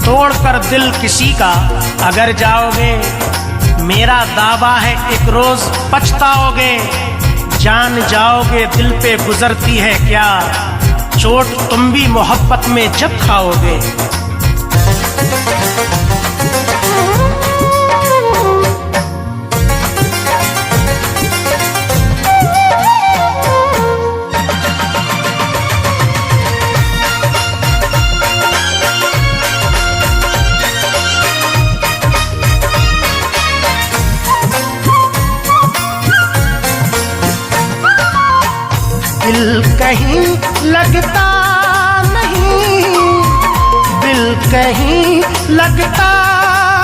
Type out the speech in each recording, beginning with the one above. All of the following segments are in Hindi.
तोड़कर दिल किसी का अगर जाओगे, मेरा दावा है एक रोज पछताओगे। जान जाओगे दिल पे गुजरती है क्या, चोट तुम भी मोहब्बत में जब खाओगे। दिल कहीं लगता नहीं, दिल कहीं लगता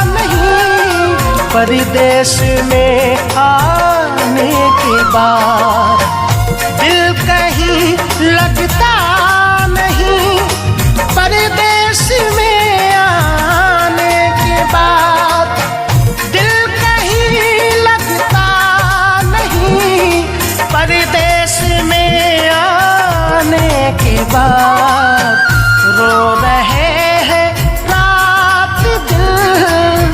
नहीं, परदेश में आने के बाद। दिल कहीं लगता नहीं, परदेश में आने के बाद। दिल कहीं लगता नहीं, परदेश में के बाद। रो रहे हैं रात दिन,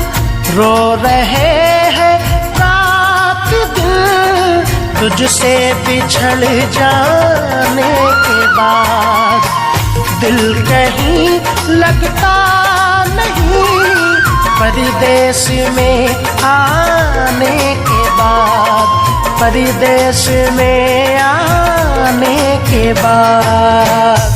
रो रहे हैं रात दिन, तुझसे बिछड़ जाने के बाद। दिल कहीं लगता नहीं, परदेश में आने के बाद, परदेश में आने के बाद।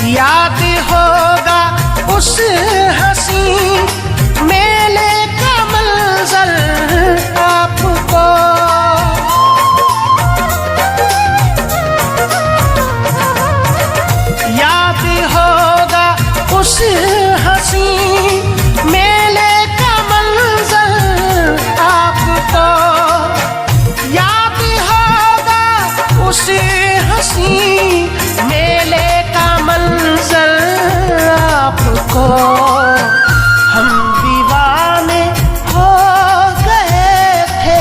याद होगा उस हंसी मेले का मंजर आपको, याद होगा उस हंसी मेले का मंजर आपको, याद होगा उस हंसी मेले का मंजर आपको। हम दीवाने हो गए थे,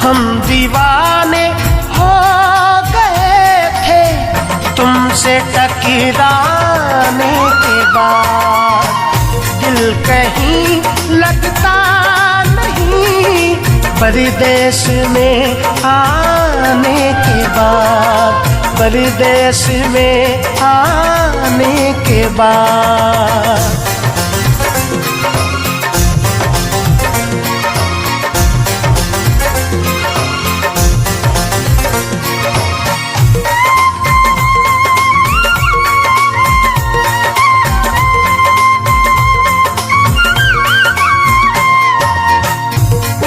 हम दीवाने हो गए थे, तुमसे टकराने के बाद। दिल कहीं लगता नहीं, परदेश में आने के बाद, परदेश में आने के बाद।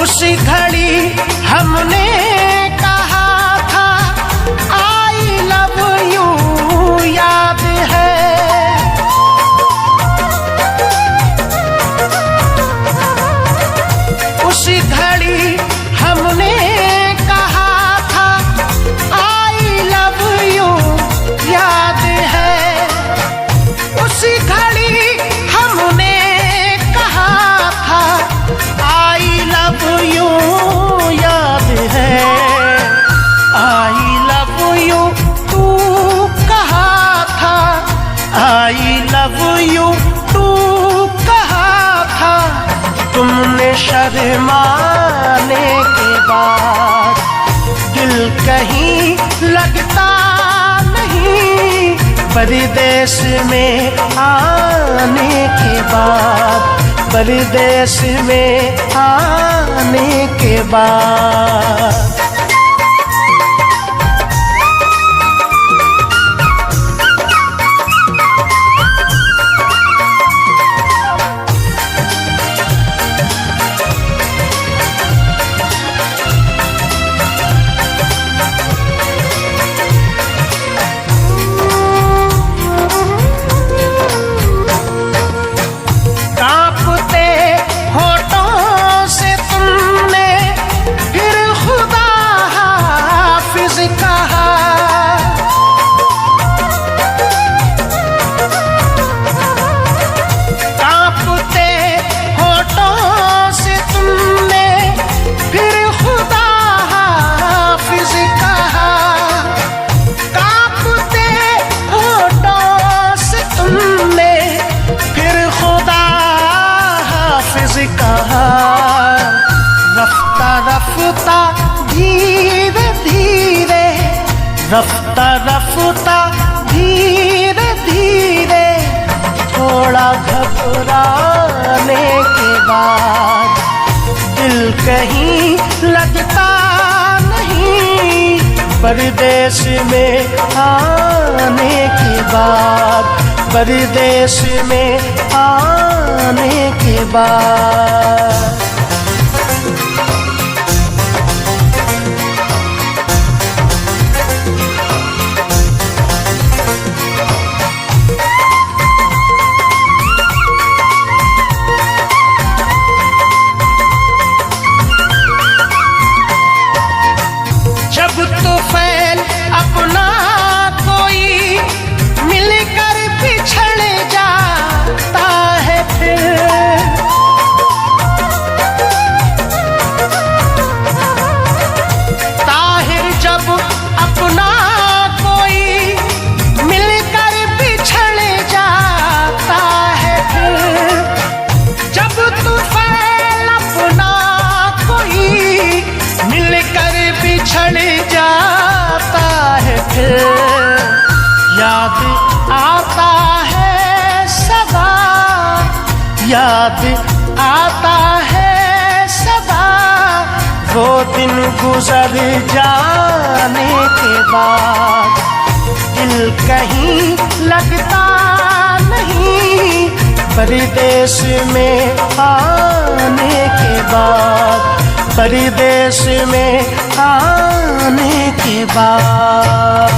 उस घड़ी हमने कहा था आई लव यू, याद है। उस घड़ी हमने कहा था आई लव यू, याद है। उस घड़ी हमने कहा था आई लव यू, याद है। आई लव यू तू कहा था, आई लव यू तू कहा था, तुमने शर्माने के बाद। दिल कहीं लगता नहीं, परदेश में आने के बाद, परदेश में आने के बाद। कांपते होठों से तुमने फिर खुदा रफ्ता धीरे धीरे, रफ्ता रफ्ता धीरे धीरे, थोड़ा घबराने के बाद दिल कहीं लगता नहीं, परदेश में आने के बाद, परदेश में आने के बाद। जब तो फैल अपना कोई मिलकर बिछड़ जाता है फिर, ताहिर जब अपना कोई मिलकर बिछड़ जाता है फिर, जब तो फैल अपना कोई मिलकर बिछड़ जाता है फिर, याद आता है सदा, याद आता है सदा, वो दिन गुजर जाने के बाद दिल कहीं लगता नहीं, परदेश में आने के बाद, परदेश में आने के बाद।